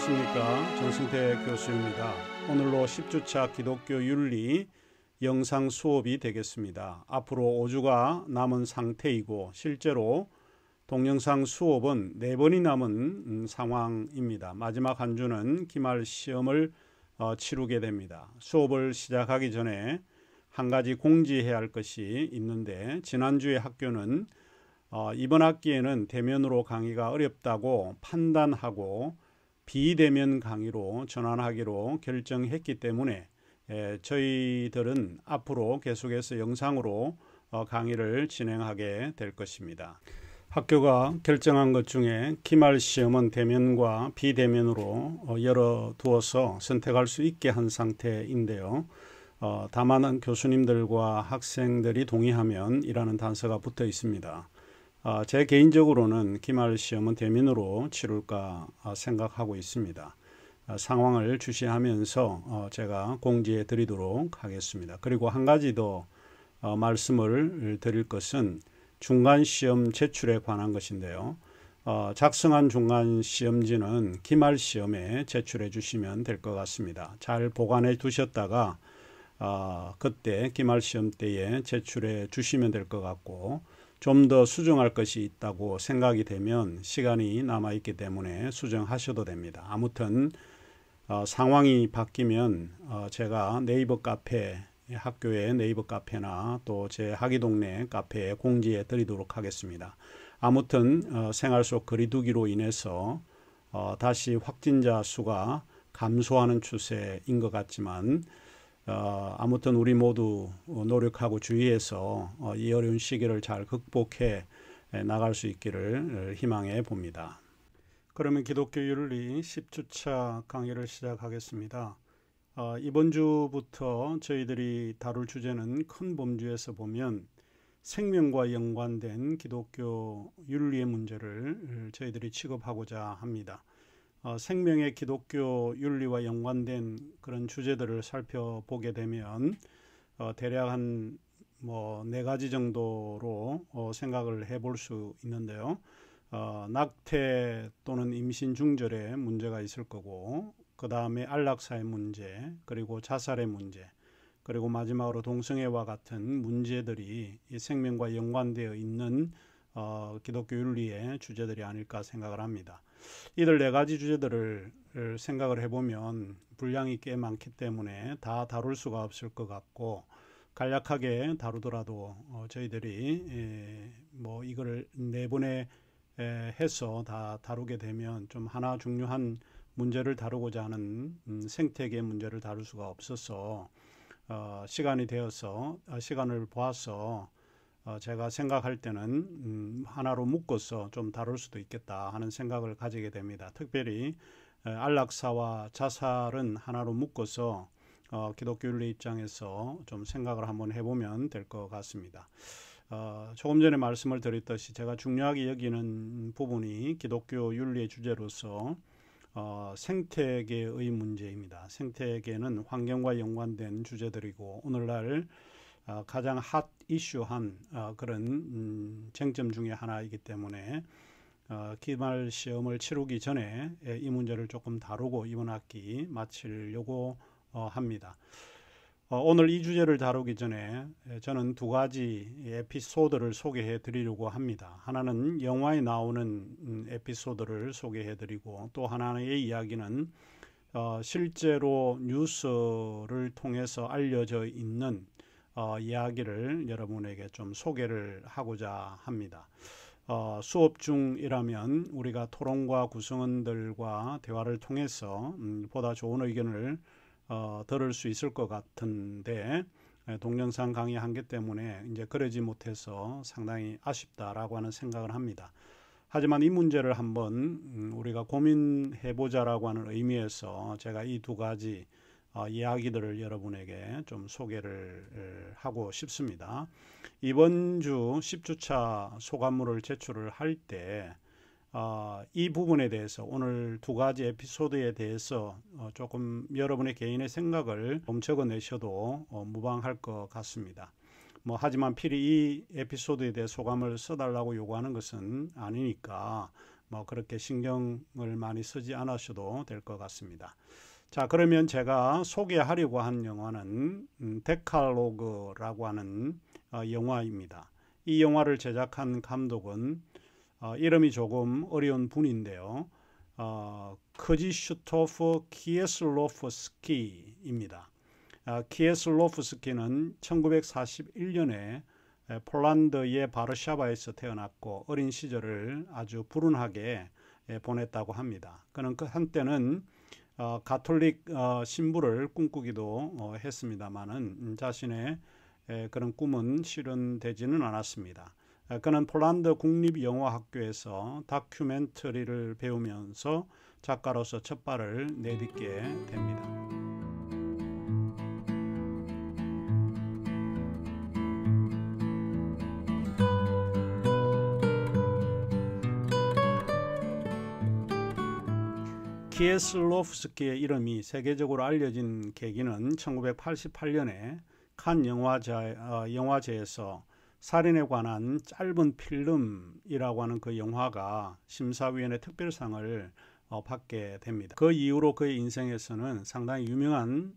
안녕하십니까. 정승태 교수입니다. 오늘로 10주차 기독교 윤리 영상 수업이 되겠습니다. 앞으로 5주가 남은 상태이고 실제로 동영상 수업은 4번이 남은 상황입니다. 마지막 한 주는 기말 시험을 치르게 됩니다. 수업을 시작하기 전에 한 가지 공지해야 할 것이 있는데, 지난주에 학교는 이번 학기에는 대면으로 강의가 어렵다고 판단하고 비대면 강의로 전환하기로 결정했기 때문에 저희들은 앞으로 계속해서 영상으로 강의를 진행하게 될 것입니다. 학교가 결정한 것 중에 기말 시험은 대면과 비대면으로 열어두어서 선택할 수 있게 한 상태인데요. 다만 교수님들과 학생들이 동의하면 이라는 단서가 붙어 있습니다. 제 개인적으로는 기말 시험은 대면으로 치룰까 생각하고 있습니다. 상황을 주시하면서 제가 공지해 드리도록 하겠습니다. 그리고 한 가지 더 말씀을 드릴 것은 중간시험 제출에 관한 것인데요. 작성한 중간시험지는 기말 시험에 제출해 주시면 될 것 같습니다. 잘 보관해 두셨다가 그때 기말 시험 때에 제출해 주시면 될 것 같고, 좀 더 수정할 것이 있다고 생각이 되면 시간이 남아있기 때문에 수정하셔도 됩니다. 아무튼 상황이 바뀌면 제가 네이버 카페, 학교의 네이버 카페나 또 제 학위동네 카페에 공지해 드리도록 하겠습니다. 아무튼 생활 속 거리두기로 인해서 다시 확진자 수가 감소하는 추세인 것 같지만, 아무튼 우리 모두 노력하고 주의해서 이 어려운 시기를 잘 극복해 나갈 수 있기를 희망해 봅니다. 그러면 기독교 윤리 10주차 강의를 시작하겠습니다. 이번 주부터 저희들이 다룰 주제는 큰 범주에서 보면 생명과 연관된 기독교 윤리의 문제를 저희들이 취급하고자 합니다. 생명의 기독교 윤리와 연관된 그런 주제들을 살펴보게 되면 대략 한 4가지 정도로 생각을 해볼 수 있는데요. 낙태 또는 임신 중절의 문제가 있을 거고, 그 다음에 안락사의 문제, 그리고 자살의 문제, 그리고 마지막으로 동성애와 같은 문제들이 이 생명과 연관되어 있는 기독교 윤리의 주제들이 아닐까 생각을 합니다. 이들 4가지 주제들을 생각을 해보면 분량이 꽤 많기 때문에 다 다룰 수가 없을 것 같고, 간략하게 다루더라도 저희들이 이걸 4번에 해서 다 다루게 되면 좀 하나 중요한 문제를 다루고자 하는 생태계 문제를 다룰 수가 없어서 시간이 되어서 시간을 보아서 제가 생각할 때는 하나로 묶어서 좀 다룰 수도 있겠다 하는 생각을 가지게 됩니다. 특별히 안락사와 자살은 하나로 묶어서 기독교 윤리 입장에서 좀 생각을 한번 해보면 될 것 같습니다. 조금 전에 말씀을 드렸듯이 제가 중요하게 여기는 부분이 기독교 윤리의 주제로서 생태계의 문제입니다. 생태계는 환경과 연관된 주제들이고, 오늘날 가장 핫 이슈한 그런 쟁점 중에 하나이기 때문에 기말 시험을 치르기 전에 이 문제를 조금 다루고 이번 학기 마치려고 합니다. 오늘 이 주제를 다루기 전에 저는 2가지 에피소드를 소개해 드리려고 합니다. 하나는 영화에 나오는 에피소드를 소개해 드리고, 또 하나의 이야기는 실제로 뉴스를 통해서 알려져 있는 이야기를 여러분에게 좀 소개를 하고자 합니다. 수업 중이라면 우리가 토론과 구성원들과 대화를 통해서 보다 좋은 의견을 들을 수 있을 것 같은데, 동영상 강의 한계 때문에 이제 그러지 못해서 상당히 아쉽다라고 하는 생각을 합니다. 하지만 이 문제를 한번 우리가 고민해보자라고 하는 의미에서 제가 이 2가지 이야기들을 여러분에게 좀 소개를 하고 싶습니다. 이번 주 10주차 소감물을 제출을 할 때 이 부분에 대해서, 오늘 2가지 에피소드에 대해서 조금 여러분의 개인의 생각을 좀 적어내셔도 무방할 것 같습니다. 하지만 필히 이 에피소드에 대해 소감을 써달라고 요구하는 것은 아니니까 뭐 그렇게 신경을 많이 쓰지 않으셔도 될 것 같습니다. 자, 그러면 제가 소개하려고 한 영화는 데칼로그라고 하는 영화입니다. 이 영화를 제작한 감독은 이름이 조금 어려운 분인데요. 크지슈토프 키에슬로프스키입니다. 키에슬로프스키는 1941년에 폴란드의 바르샤바에서 태어났고 어린 시절을 아주 불운하게 보냈다고 합니다. 그는 그 한때는 가톨릭 신부를 꿈꾸기도 했습니다마는 자신의 그런 꿈은 실현되지는 않았습니다. 그는 폴란드 국립영화학교에서 다큐멘터리를 배우면서 작가로서 첫 발을 내딛게 됩니다. 키에슬로프스키의 이름이 세계적으로 알려진 계기는 1988년에 칸 영화제에서 살인에 관한 짧은 필름이라고 하는 그 영화가 심사위원회 특별상을 받게 됩니다. 그 이후로 그의 인생에서는 상당히 유명한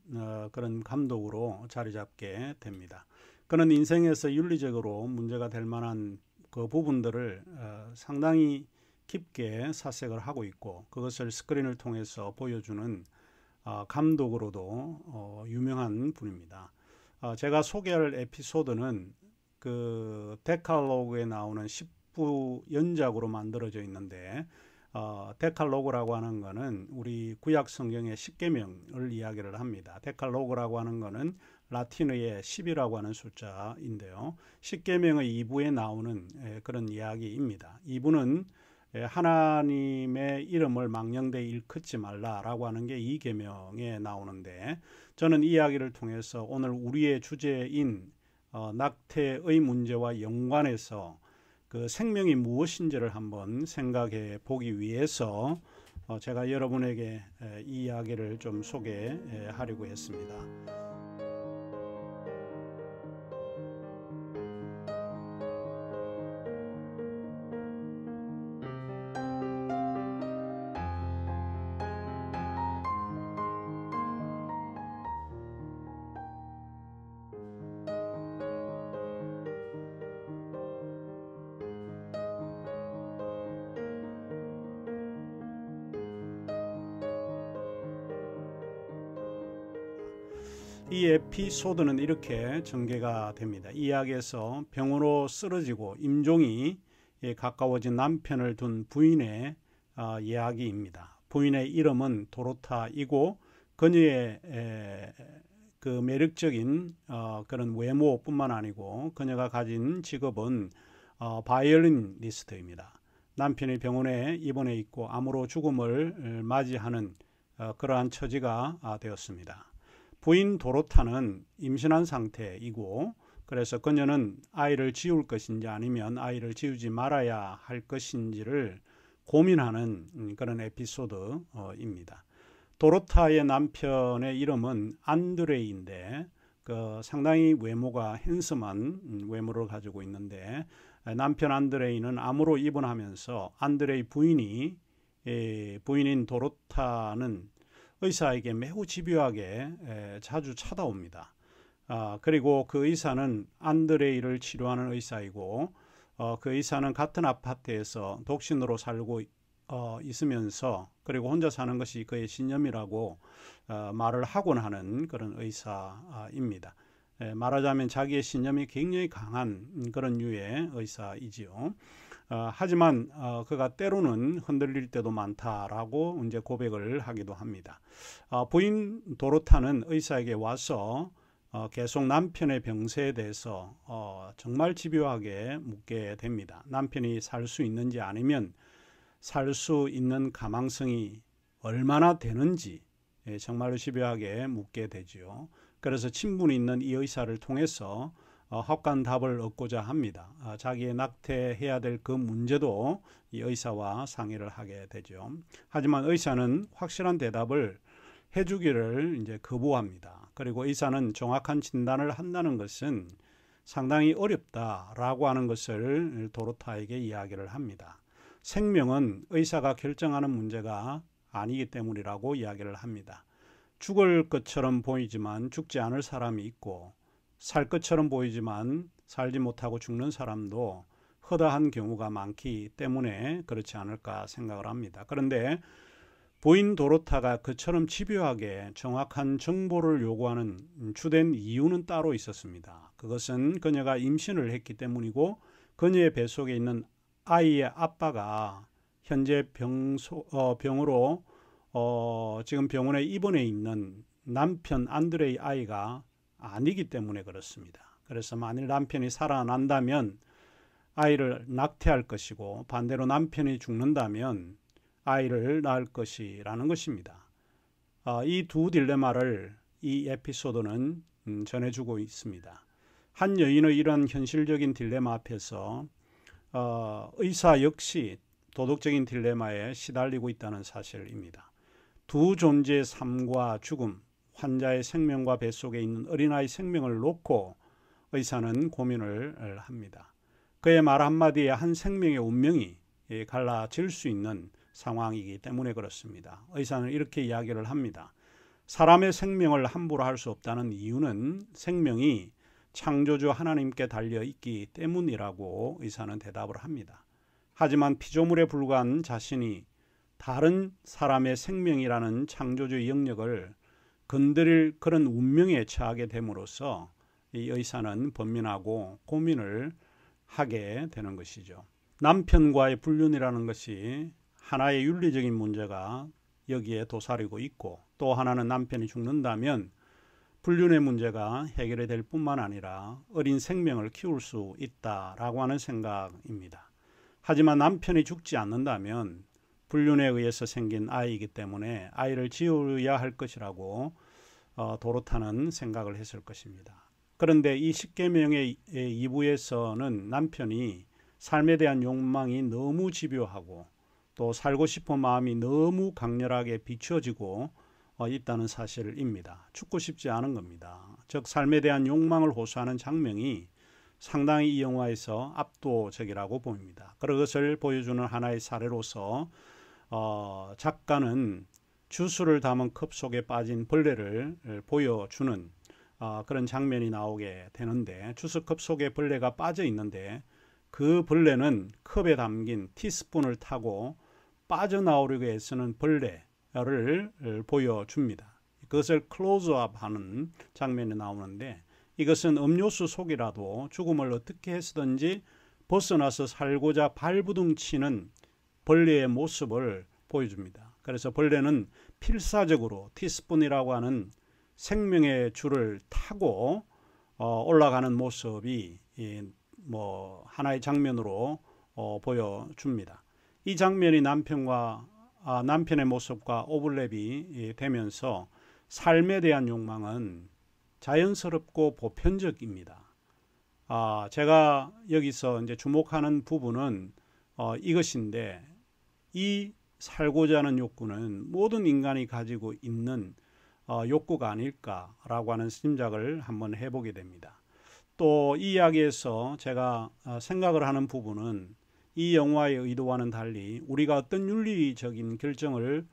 그런 감독으로 자리 잡게 됩니다. 그는 인생에서 윤리적으로 문제가 될 만한 그 부분들을 상당히 깊게 사색을 하고 있고 그것을 스크린을 통해서 보여주는 감독으로도 유명한 분입니다. 제가 소개할 에피소드는 그 데칼로그에 나오는 10부 연작으로 만들어져 있는데 데칼로그라고 하는 것은 우리 구약 성경의 10계명을 이야기를 합니다. 데칼로그라고 하는 것은 라틴어의 10이라고 하는 숫자인데요. 10계명의 2부에 나오는 그런 이야기입니다. 2부는 하나님의 이름을 망령되이 일컫지 말라라고 하는 게 2계명에 나오는데 저는 이 이야기를 통해서 오늘 우리의 주제인 낙태의 문제와 연관해서 그 생명이 무엇인지를 한번 생각해 보기 위해서 제가 여러분에게 이 이야기를 좀 소개하려고 했습니다. 이 에피소드는 이렇게 전개가 됩니다. 이 이야기에서 병으로 쓰러지고 임종이 가까워진 남편을 둔 부인의 이야기입니다. 부인의 이름은 도로타이고 그녀의 그 매력적인 그런 외모뿐만 아니고 그녀가 가진 직업은 바이올리니스트입니다. 남편이 병원에 입원해 있고 암으로 죽음을 맞이하는 그러한 처지가 되었습니다. 부인 도로타는 임신한 상태이고 그래서 그녀는 아이를 지울 것인지 아니면 아이를 지우지 말아야 할 것인지를 고민하는 그런 에피소드입니다. 도로타의 남편의 이름은 안드레이인데 상당히 외모가 핸섬한 외모를 가지고 있는데 남편 안드레이는 암으로 입원하면서 안드레이 부인인 도로타는 의사에게 매우 집요하게 자주 찾아옵니다. 그리고 그 의사는 안드레이를 치료하는 의사이고 그 의사는 같은 아파트에서 독신으로 살고 있으면서 그리고 혼자 사는 것이 그의 신념이라고 말을 하곤 하는 그런 의사입니다. 말하자면 자기의 신념이 굉장히 강한 그런 류의 의사이지요. 하지만 그가 때로는 흔들릴 때도 많다라고 이제 고백을 하기도 합니다. 부인 도로타는 의사에게 와서 계속 남편의 병세에 대해서 정말 집요하게 묻게 됩니다. 남편이 살 수 있는지 아니면 살 수 있는 가망성이 얼마나 되는지 정말로 집요하게 묻게 되지요. 그래서 친분이 있는 이 의사를 통해서 확고한 답을 얻고자 합니다. 자기의 낙태해야 될 그 문제도 이 의사와 상의를 하게 되죠. 하지만 의사는 확실한 대답을 해주기를 이제 거부합니다. 그리고 의사는 정확한 진단을 한다는 것은 상당히 어렵다라고 하는 것을 도로타에게 이야기를 합니다. 생명은 의사가 결정하는 문제가 아니기 때문이라고 이야기를 합니다. 죽을 것처럼 보이지만 죽지 않을 사람이 있고 살 것처럼 보이지만 살지 못하고 죽는 사람도 허다한 경우가 많기 때문에 그렇지 않을까 생각을 합니다. 그런데 부인 도로타가 그처럼 집요하게 정확한 정보를 요구하는 주된 이유는 따로 있었습니다. 그것은 그녀가 임신을 했기 때문이고 그녀의 뱃속에 있는 아이의 아빠가 현재 병으로 지금 병원에 입원해 있는 남편 안드레이 아이가 아니기 때문에 그렇습니다. 그래서 만일 남편이 살아난다면 아이를 낙태할 것이고 반대로 남편이 죽는다면 아이를 낳을 것이라는 것입니다. 이 두 딜레마를 이 에피소드는 전해주고 있습니다. 한 여인의 이런 현실적인 딜레마 앞에서 의사 역시 도덕적인 딜레마에 시달리고 있다는 사실입니다. 두 존재의 삶과 죽음, 환자의 생명과 뱃속에 있는 어린아이 생명을 놓고 의사는 고민을 합니다. 그의 말 한마디에 한 생명의 운명이 갈라질 수 있는 상황이기 때문에 그렇습니다. 의사는 이렇게 이야기를 합니다. 사람의 생명을 함부로 할 수 없다는 이유는 생명이 창조주 하나님께 달려있기 때문이라고 의사는 대답을 합니다. 하지만 피조물에 불과한 자신이 다른 사람의 생명이라는 창조주의 영역을 건드릴 그런 운명에 처하게 됨으로써 이 의사는 번민하고 고민을 하게 되는 것이죠. 남편과의 불륜이라는 것이 하나의 윤리적인 문제가 여기에 도사리고 있고 또 하나는 남편이 죽는다면 불륜의 문제가 해결이 될 뿐만 아니라 어린 생명을 키울 수 있다라고 하는 생각입니다. 하지만 남편이 죽지 않는다면 불륜에 의해서 생긴 아이이기 때문에 아이를 지어야 할 것이라고 도로타는 생각을 했을 것입니다. 그런데 이 십계명의 2부에서는 남편이 삶에 대한 욕망이 너무 집요하고 또 살고 싶은 마음이 너무 강렬하게 비춰지고 있다는 사실입니다. 죽고 싶지 않은 겁니다. 즉 삶에 대한 욕망을 호소하는 장면이 상당히 이 영화에서 압도적이라고 보입니다. 그것을 보여주는 하나의 사례로서 작가는 주스를 담은 컵 속에 빠진 벌레를 보여주는 그런 장면이 나오게 되는데 주스컵 속에 벌레가 빠져 있는데 그 벌레는 컵에 담긴 티스푼을 타고 빠져나오려고 애쓰는 벌레를 보여줍니다. 그것을 클로즈업 하는 장면이 나오는데 이것은 음료수 속이라도 죽음을 어떻게 해서든지 벗어나서 살고자 발부둥 치는 벌레의 모습을 보여줍니다. 그래서 벌레는 필사적으로 티스푼이라고 하는 생명의 줄을 타고 올라가는 모습이 하나의 장면으로 보여줍니다. 이 장면이 남편의 모습과 오버랩이 되면서 삶에 대한 욕망은 자연스럽고 보편적입니다. 제가 여기서 이제 주목하는 부분은 이것인데 이 살고자 하는 욕구는 모든 인간이 가지고 있는 욕구가 아닐까라고 하는 짐작을 한번 해보게 됩니다. 또 이 이야기에서 제가 생각을 하는 부분은 이 영화의 의도와는 달리 우리가 어떤 윤리적인 결정을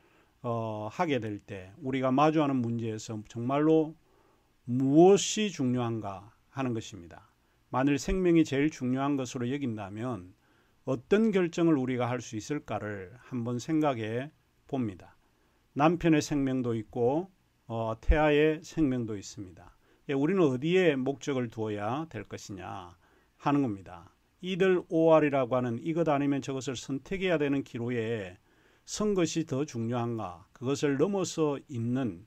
하게 될 때 우리가 마주하는 문제에서 정말로 무엇이 중요한가 하는 것입니다. 만일 생명이 제일 중요한 것으로 여긴다면 어떤 결정을 우리가 할 수 있을까를 한번 생각해 봅니다. 남편의 생명도 있고 태아의 생명도 있습니다. 우리는 어디에 목적을 두어야 될 것이냐 하는 겁니다. 이들 OR이라고 하는 이것 아니면 저것을 선택해야 되는 기로에 선 것이 더 중요한가, 그것을 넘어서 있는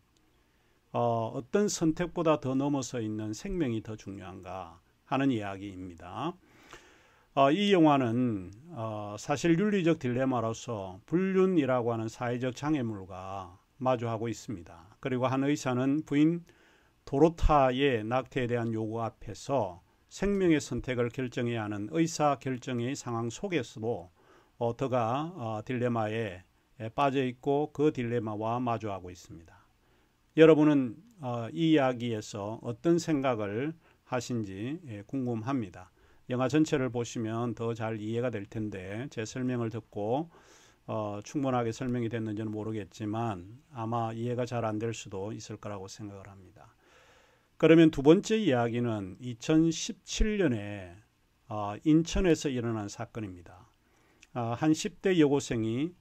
어떤 선택보다 더 넘어서 있는 생명이 더 중요한가 하는 이야기입니다. 이 영화는 사실 윤리적 딜레마로서 불륜이라고 하는 사회적 장애물과 마주하고 있습니다. 그리고 한 의사는 부인 도로타의 낙태에 대한 요구 앞에서 생명의 선택을 결정해야 하는 의사 결정의 상황 속에서도 그가 딜레마에 빠져 있고 그 딜레마와 마주하고 있습니다. 여러분은 이 이야기에서 어떤 생각을 하신지 궁금합니다. 영화 전체를 보시면 더 잘 이해가 될 텐데 제 설명을 듣고 충분하게 설명이 됐는지는 모르겠지만 아마 이해가 잘 안 될 수도 있을 거라고 생각을 합니다. 그러면 두 번째 이야기는 2017년에 인천에서 일어난 사건입니다. 한 10대 여고생이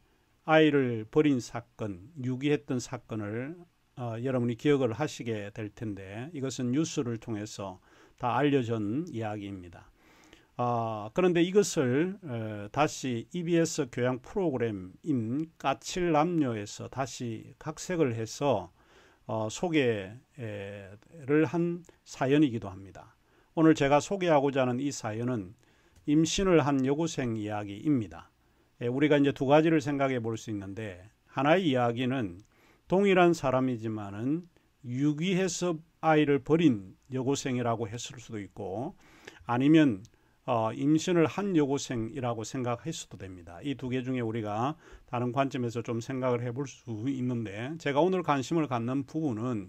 아이를 버린 사건, 유기했던 사건을 여러분이 기억을 하시게 될 텐데 이것은 뉴스를 통해서 다 알려진 이야기입니다. 그런데 이것을 다시 EBS 교양 프로그램인 까칠남녀에서 다시 각색을 해서 소개를 한 사연이기도 합니다. 오늘 제가 소개하고자 하는 이 사연은 임신을 한 여고생 이야기입니다. 우리가 이제 두 가지를 생각해 볼 수 있는데 하나의 이야기는 동일한 사람이지만은 유기해서 아이를 버린 여고생이라고 했을 수도 있고 아니면 임신을 한 여고생이라고 생각할 수도 됩니다. 이 두 개 중에 우리가 다른 관점에서 좀 생각을 해볼 수 있는데 제가 오늘 관심을 갖는 부분은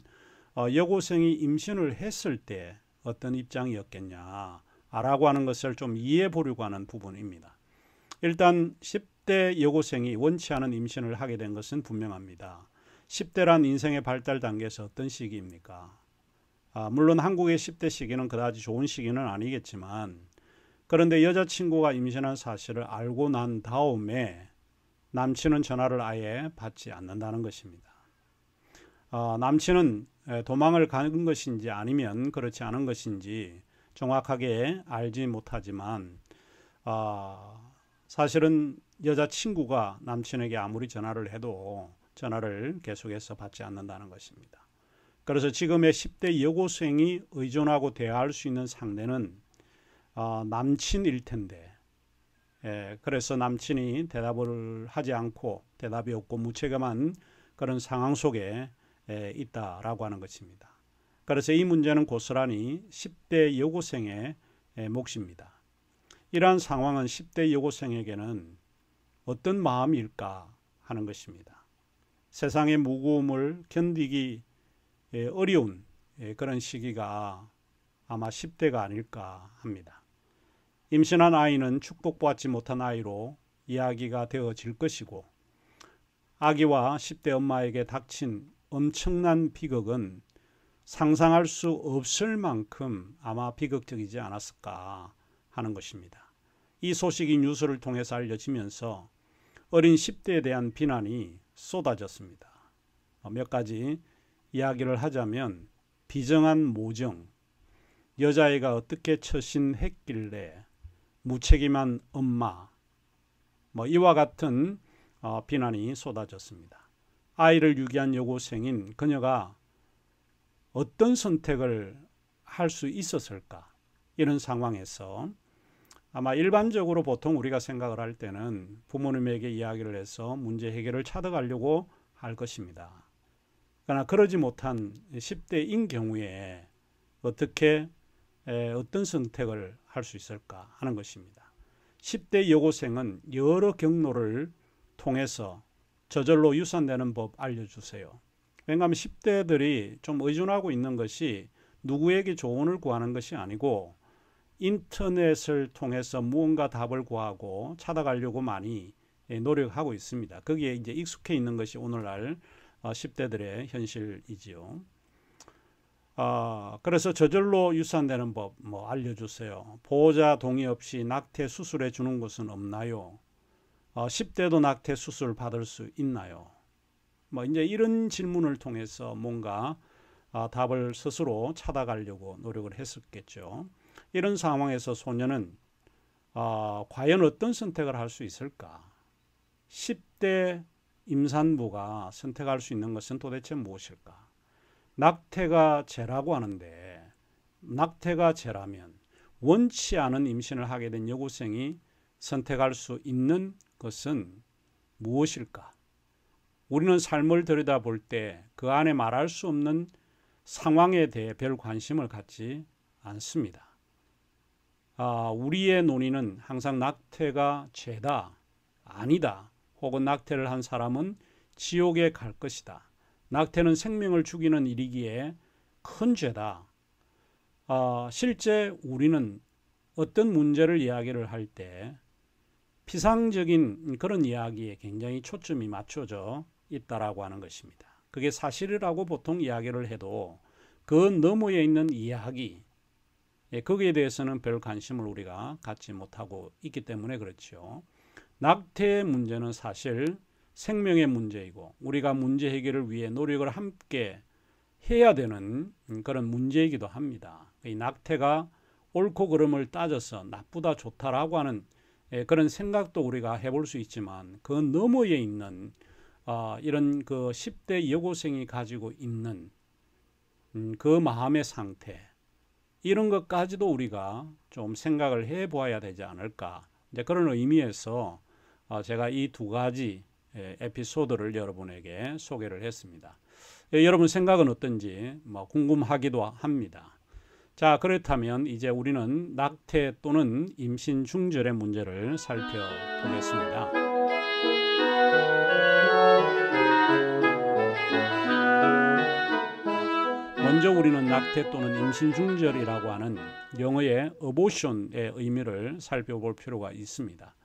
여고생이 임신을 했을 때 어떤 입장이었겠냐라고 하는 것을 좀 이해해 보려고 하는 부분입니다. 일단 10대 여고생이 원치 않은 임신을 하게 된 것은 분명합니다. 10대란 인생의 발달 단계에서 어떤 시기입니까? 물론 한국의 10대 시기는 그다지 좋은 시기는 아니겠지만 그런데 여자친구가 임신한 사실을 알고 난 다음에 남친은 전화를 아예 받지 않는다는 것입니다. 남친은 도망을 간 것인지 아니면 그렇지 않은 것인지 정확하게 알지 못하지만 사실은 여자친구가 남친에게 아무리 전화를 해도 전화를 계속해서 받지 않는다는 것입니다. 그래서 지금의 10대 여고생이 의존하고 대화할 수 있는 상대는 남친일 텐데 그래서 남친이 대답을 하지 않고 대답이 없고 무책임한 그런 상황 속에 있다라고 하는 것입니다. 그래서 이 문제는 고스란히 10대 여고생의 몫입니다. 이러한 상황은 10대 여고생에게는 어떤 마음일까 하는 것입니다. 세상의 무거움을 견디기 어려운 그런 시기가 아마 10대가 아닐까 합니다. 임신한 아이는 축복받지 못한 아이로 이야기가 되어질 것이고 아기와 10대 엄마에게 닥친 엄청난 비극은 상상할 수 없을 만큼 아마 비극적이지 않았을까 하는 것입니다. 이 소식이 뉴스를 통해서 알려지면서 어린 10대에 대한 비난이 쏟아졌습니다. 몇 가지 이야기를 하자면 비정한 모정, 여자아이가 어떻게 처신했길래 무책임한 엄마, 이와 같은 비난이 쏟아졌습니다. 아이를 유기한 여고생인 그녀가 어떤 선택을 할 수 있었을까? 이런 상황에서 아마 일반적으로 보통 우리가 생각을 할 때는 부모님에게 이야기를 해서 문제 해결을 찾아가려고 할 것입니다. 그러나 그러지 못한 10대인 경우에 어떻게 어떤 선택을 할 수 있을까 하는 것입니다. 10대 여고생은 여러 경로를 통해서 저절로 유산되는 법 알려주세요. 왜냐하면 10대들이 좀 의존하고 있는 것이 누구에게 조언을 구하는 것이 아니고 인터넷을 통해서 무언가 답을 구하고 찾아가려고 많이 노력하고 있습니다. 거기에 이제 익숙해 있는 것이 오늘날 10대들의 현실이지요. 그래서 저절로 유산되는 법 알려주세요. 보호자 동의 없이 낙태 수술해 주는 것은 없나요? 10대도 낙태 수술 받을 수 있나요? 이제 이런 질문을 통해서 뭔가 답을 스스로 찾아가려고 노력을 했었겠죠. 이런 상황에서 소녀는 과연 어떤 선택을 할 수 있을까? 10대 임산부가 선택할 수 있는 것은 도대체 무엇일까? 낙태가 죄라고 하는데 낙태가 죄라면 원치 않은 임신을 하게 된 여고생이 선택할 수 있는 것은 무엇일까? 우리는 삶을 들여다볼 때 그 안에 말할 수 없는 상황에 대해 별 관심을 갖지 않습니다. 우리의 논의는 항상 낙태가 죄다, 아니다, 혹은 낙태를 한 사람은 지옥에 갈 것이다. 낙태는 생명을 죽이는 일이기에 큰 죄다. 실제 우리는 어떤 문제를 이야기를 할 때 피상적인 그런 이야기에 굉장히 초점이 맞춰져 있다라고 하는 것입니다. 그게 사실이라고 보통 이야기를 해도 그 너머에 있는 이야기, 거기에 대해서는 별 관심을 우리가 갖지 못하고 있기 때문에 그렇죠. 낙태의 문제는 사실 생명의 문제이고 우리가 문제 해결을 위해 노력을 함께 해야 되는 그런 문제이기도 합니다. 이 낙태가 옳고 그름을 따져서 나쁘다 좋다라고 하는 그런 생각도 우리가 해볼 수 있지만 그 너머에 있는 이런 그 10대 여고생이 가지고 있는 그 마음의 상태, 이런 것까지도 우리가 좀 생각을 해 보아야 되지 않을까, 이제 그런 의미에서 제가 이 두 가지 에피소드를 여러분에게 소개를 했습니다. 여러분 생각은 어떤지 궁금하기도 합니다. 자, 그렇다면 이제 우리는 낙태 또는 임신 중절의 문제를 살펴보겠습니다. 먼저 우리는 낙태 또는 임신 중절이라고 하는 영어의 abortion의 의미를 살펴볼 필요가 있습니다.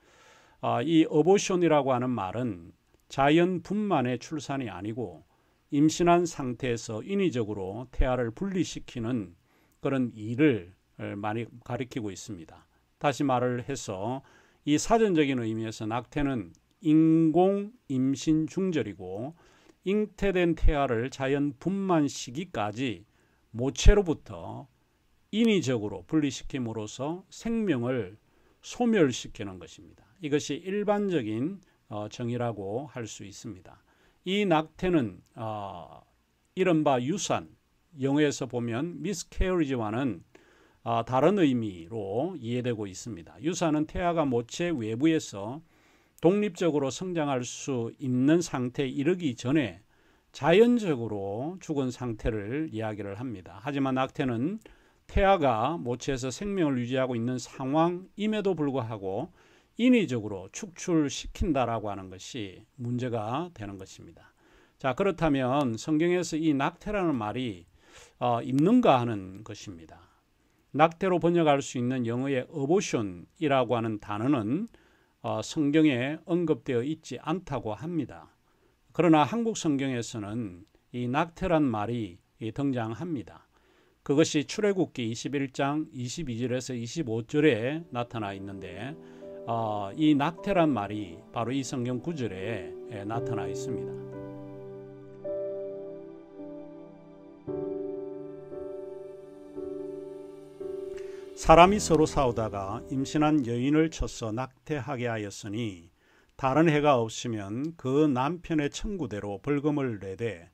이 abortion이라고 하는 말은 자연분만의 출산이 아니고 임신한 상태에서 인위적으로 태아를 분리시키는 그런 일을 많이 가리키고 있습니다. 다시 말을 해서 이 사전적인 의미에서 낙태는 인공 임신 중절이고 잉태된 태아를 자연 분만 시기까지 모체로부터 인위적으로 분리시킴으로써 생명을 소멸시키는 것입니다. 이것이 일반적인 정의라고 할 수 있습니다. 이 낙태는 이른바 유산, 영어에서 보면 miscarriage와는 다른 의미로 이해되고 있습니다. 유산은 태아가 모체 외부에서 독립적으로 성장할 수 있는 상태에 이르기 전에 자연적으로 죽은 상태를 이야기를 합니다. 하지만 낙태는 태아가 모체에서 생명을 유지하고 있는 상황임에도 불구하고 인위적으로 축출시킨다라고 하는 것이 문제가 되는 것입니다. 자, 그렇다면 성경에서 이 낙태라는 말이 있는가 하는 것입니다. 낙태로 번역할 수 있는 영어의 abortion이라고 하는 단어는 성경에 언급되어 있지 않다고 합니다. 그러나 한국 성경에서는 이 낙태란 말이 등장합니다. 그것이 출애굽기 21장 22절에서 25절에 나타나 있는데 이 낙태란 말이 바로 이 성경 구절에 나타나 있습니다. 사람이 서로 싸우다가 임신한 여인을 쳐서 낙태하게 하였으니 다른 해가 없으면 그 남편의 청구대로 벌금을 내되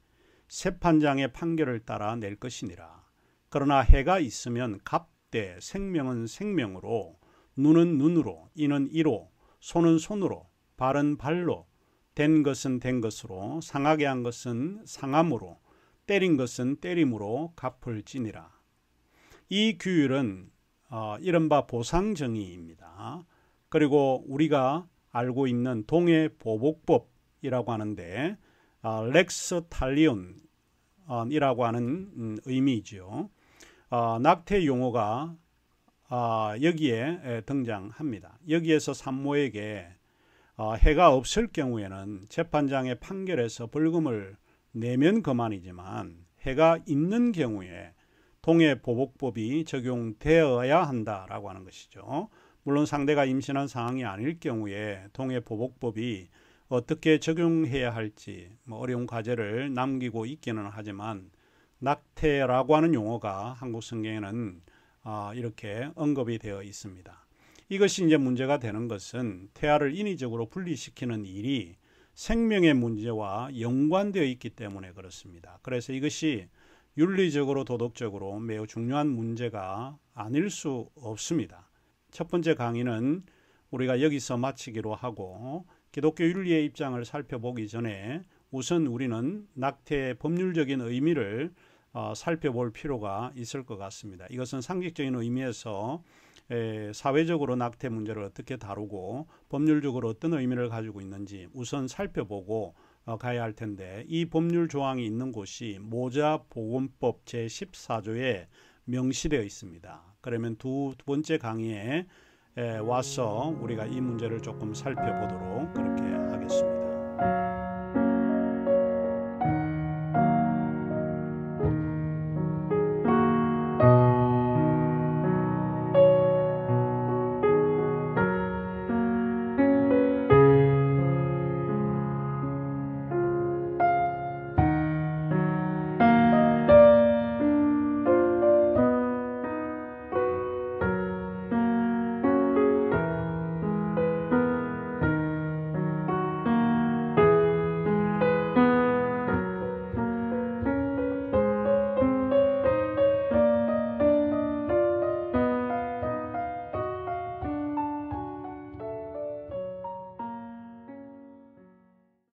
세판장의 판결을 따라 낼 것이니라. 그러나 해가 있으면 갑대 생명은 생명으로 눈은 눈으로 이는 이로 손은 손으로 발은 발로 된 것은 된 것으로 상하게 한 것은 상함으로 때린 것은 때림으로 갚을 지니라. 이 규율은 이른바 보상정의입니다. 그리고 우리가 알고 있는 동해보복법이라고 하는데 렉스 탈리온이라고 하는 의미이죠. 낙태 용어가 여기에 등장합니다. 여기에서 산모에게 해가 없을 경우에는 재판장의 판결에서 벌금을 내면 그만이지만 해가 있는 경우에 동해보복법이 적용되어야 한다라고 하는 것이죠. 물론 상대가 임신한 상황이 아닐 경우에 동해보복법이 어떻게 적용해야 할지 어려운 과제를 남기고 있기는 하지만 낙태라고 하는 용어가 한국 성경에는 이렇게 언급이 되어 있습니다. 이것이 이제 문제가 되는 것은 태아를 인위적으로 분리시키는 일이 생명의 문제와 연관되어 있기 때문에 그렇습니다. 그래서 이것이 윤리적으로 도덕적으로 매우 중요한 문제가 아닐 수 없습니다. 첫 번째 강의는 우리가 여기서 마치기로 하고 기독교 윤리의 입장을 살펴보기 전에 우선 우리는 낙태의 법률적인 의미를 살펴볼 필요가 있을 것 같습니다. 이것은 상식적인 의미에서 사회적으로 낙태 문제를 어떻게 다루고 법률적으로 어떤 의미를 가지고 있는지 우선 살펴보고 가야 할 텐데, 이 법률 조항이 있는 곳이 모자보건법 제14조의 명시되어 있습니다. 그러면 두 번째 강의에 와서 우리가 이 문제를 조금 살펴보도록 그렇게 하겠습니다.